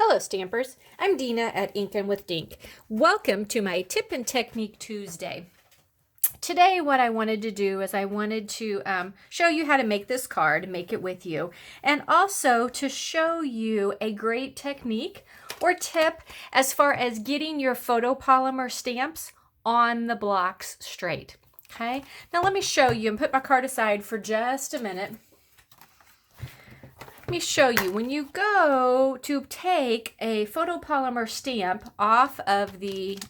Hello Stampers, I'm Dina at Ink and with Dink. Welcome to my Tip and Technique Tuesday. Today what I wanted to do is I wanted to show you how to make this card, make it with you, and also to show you a great technique or tip as far as getting your photopolymer stamps on the blocks straight. Okay, now let me show you and put my card aside for just a minute. Let me show you, when you go to take a photopolymer stamp off of the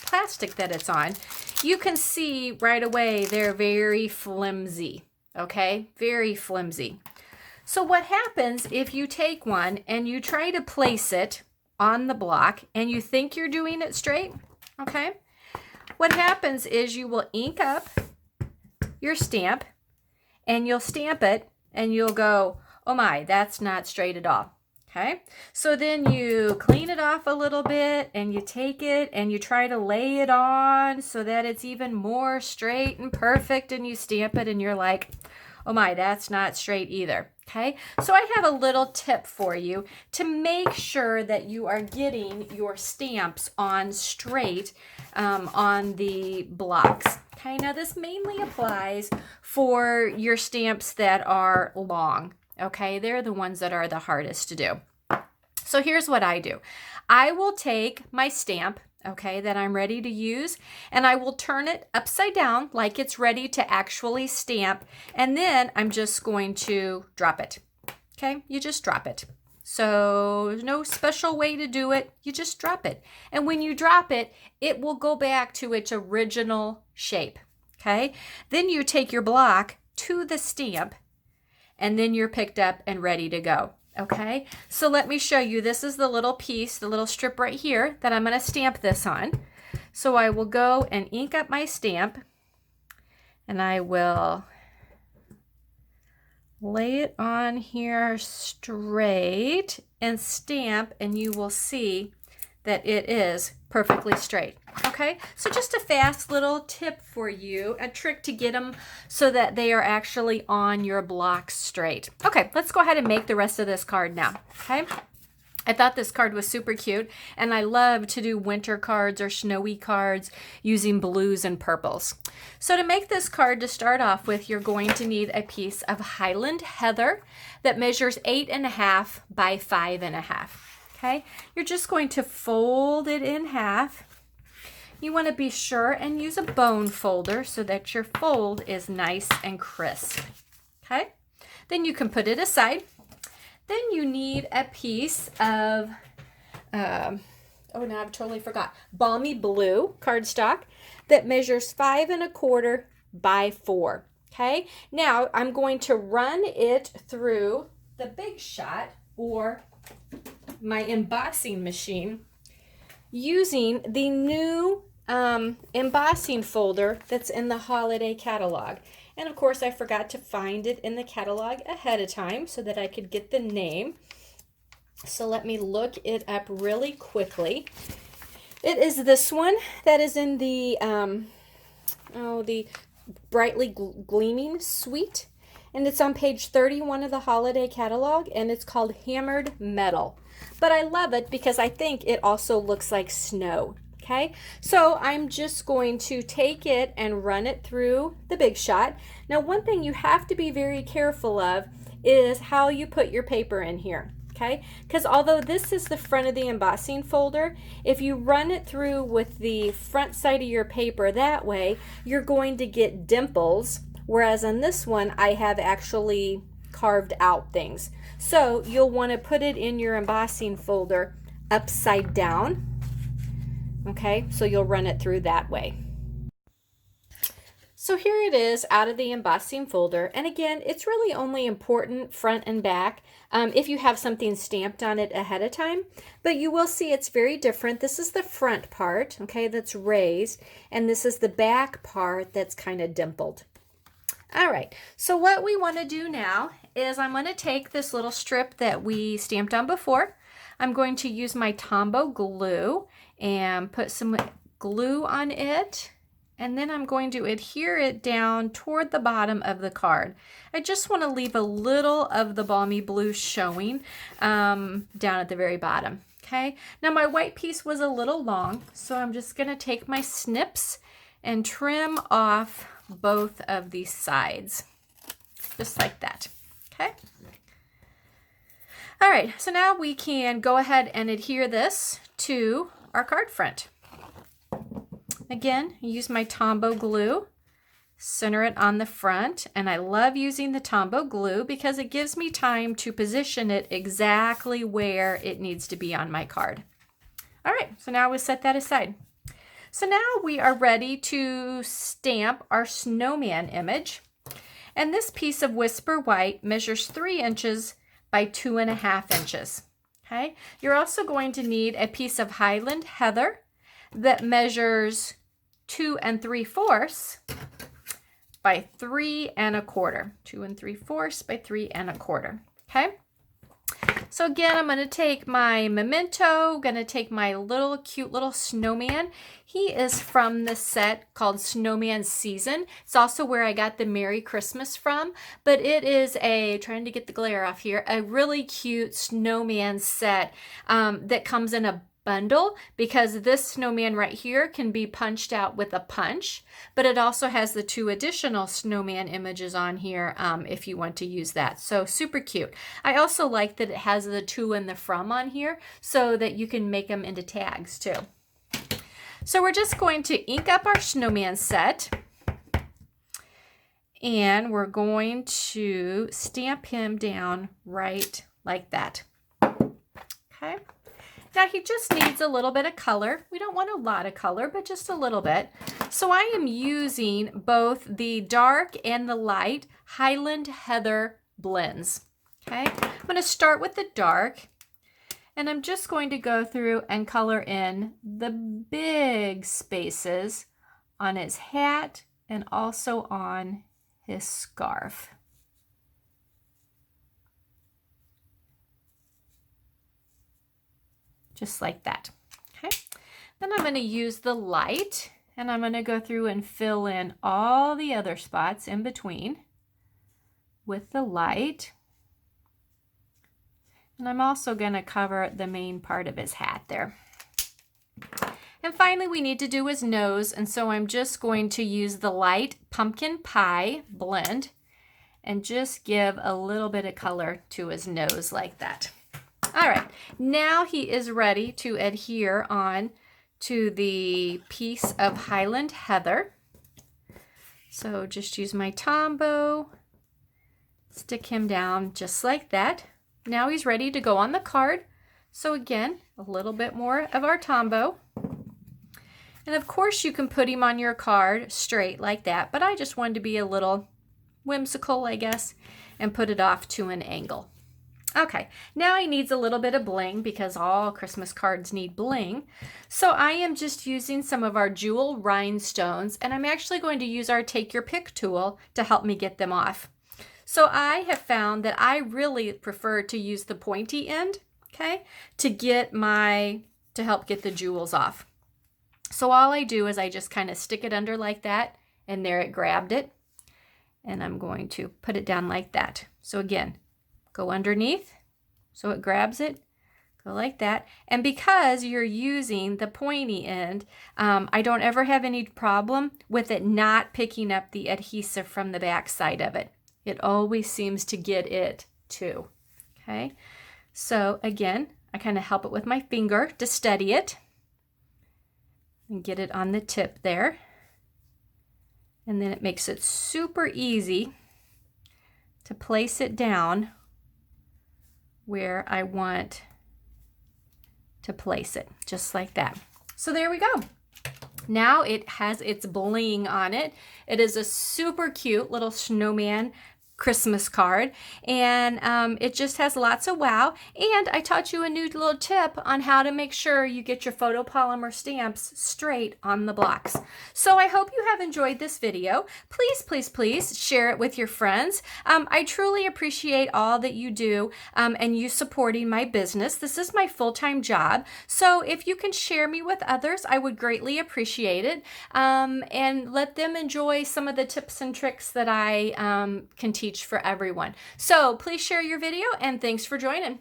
plastic that it's on, you can see right away they're very flimsy, okay? Very flimsy. So what happens if you take one and you try to place it on the block and you think you're doing it straight, okay? What happens is you will ink up your stamp and you'll stamp it and you'll go, oh my, that's not straight at all. Okay, so then you clean it off a little bit and you take it and you try to lay it on so that it's even more straight and perfect, and you stamp it and you're like, oh my, that's not straight either. Okay, so I have a little tip for you to make sure that you are getting your stamps on straight on the blocks. Okay, now this mainly applies for your stamps that are long. Okay, they're the ones that are the hardest to do. So here's what I do. I will take my stamp, okay, that I'm ready to use, and I will turn it upside down like it's ready to actually stamp, and then I'm just going to drop it. Okay, you just drop it. So there's no special way to do it. You just drop it. And when you drop it, it will go back to its original shape. Okay, then you take your block to the stamp, and then you're picked up and ready to go. Okay, so let me show you. This is the little piece, the little strip right here that I'm going to stamp this on. So I will go and ink up my stamp, and I will lay it on here straight and stamp, and you will see that it is perfectly straight. Okay, so just a fast little tip for you, a trick to get them so that they are actually on your blocks straight. Okay, let's go ahead and make the rest of this card now. Okay, I thought this card was super cute, and I love to do winter cards or snowy cards using blues and purples. So to make this card, to start off with, you're going to need a piece of Highland heather that measures 8.5 by 5.5. Okay, you're just going to fold it in half. You want to be sure and use a bone folder so that your fold is nice and crisp. Okay, then you can put it aside. Then you need a piece of, oh, now I've totally forgot, balmy blue cardstock that measures 5.25 by 4. Okay, now I'm going to run it through the Big Shot or my embossing machine using the new embossing folder that's in the holiday catalog. And of course I forgot to find it in the catalog ahead of time so that I could get the name. So let me look it up really quickly. It is this one that is in the the brightly gleaming suite, and it's on page 31 of the holiday catalog, and it's called Hammered Metal. But I love it because I think it also looks like snow. Okay, so I'm just going to take it and run it through the Big Shot. Now, one thing you have to be very careful of is how you put your paper in here. Okay, because although this is the front of the embossing folder, if you run it through with the front side of your paper that way, you're going to get dimples, whereas on this one I have actually carved out things. So you'll want to put it in your embossing folder upside down. Okay, so you'll run it through that way. So here it is out of the embossing folder, and again, it's really only important front and back if you have something stamped on it ahead of time, but you will see it's very different. This is the front part, okay, that's raised, and this is the back part that's kind of dimpled. All right, so what we want to do now is I'm going to take this little strip that we stamped on before. I'm going to use my Tombow glue and put some glue on it and then I'm going to adhere it down toward the bottom of the card. I just want to leave a little of the balmy blue showing down at the very bottom. Okay, now my white piece was a little long, so I'm just going to take my snips and trim off both of these sides, just like that. Okay. All right, so now we can go ahead and adhere this to our card front. Again, use my Tombow glue, center it on the front, and I love using the Tombow glue because it gives me time to position it exactly where it needs to be on my card. All right, so now we'll set that aside. So now we are ready to stamp our snowman image. And this piece of Whisper White measures 3 inches by 2.5 inches. Okay, you're also going to need a piece of Highland heather that measures 2 3/4 by 3 1/4. 2 3/4 by 3 1/4. Okay. So again, I'm going to take my memento, going to take my little cute little snowman. He is from the set called Snowman Season. It's also where I got the Merry Christmas from, but it is trying to get the glare off here, a really cute snowman set that comes in a bundle, because this snowman right here can be punched out with a punch, but it also has the 2 additional snowman images on here if you want to use that. So super cute. I also like that it has the to and the from on here so that you can make them into tags too. So we're just going to ink up our snowman set, and we're going to stamp him down right like that. Okay. Now he just needs a little bit of color. We don't want a lot of color, but just a little bit. So I am using both the dark and the light Highland Heather blends. Okay, I'm going to start with the dark, and I'm just going to go through and color in the big spaces on his hat and also on his scarf. Just like that. Okay. Then I'm going to use the light, and I'm going to go through and fill in all the other spots in between with the light. And I'm also going to cover the main part of his hat there. And finally, we need to do his nose, and so I'm just going to use the light pumpkin pie blend and just give a little bit of color to his nose like that. All right, now he is ready to adhere on to the piece of Highland Heather. So just use my Tombow, stick him down just like that. Now he's ready to go on the card. So again, a little bit more of our Tombow. And of course you can put him on your card straight like that, but I just wanted to be a little whimsical, I guess, and put it off to an angle. Okay, now he needs a little bit of bling because all Christmas cards need bling. So I am just using some of our jewel rhinestones, and I'm actually going to use our Take Your Pick tool to help me get them off. So I have found that I really prefer to use the pointy end, okay, to help get the jewels off. So all I do is I just kind of stick it under like that, and there it grabbed it. And I'm going to put it down like that. So again, go underneath so it grabs it, go like that. And because you're using the pointy end, I don't ever have any problem with it not picking up the adhesive from the back side of it. It always seems to get it too. Okay, so again, I kind of help it with my finger to steady it and get it on the tip there. And then it makes it super easy to place it down where I want to place it, just like that. So there we go. Now it has its bling on it. It is a super cute little snowman Christmas card, and it just has lots of wow. And I taught you a new little tip on how to make sure you get your photopolymer stamps straight on the blocks. So I hope you have enjoyed this video. Please, please, please share it with your friends. I truly appreciate all that you do and you supporting my business. This is my full-time job, so if you can share me with others, I would greatly appreciate it, and let them enjoy some of the tips and tricks that I can teach for everyone. So please share your video, and thanks for joining.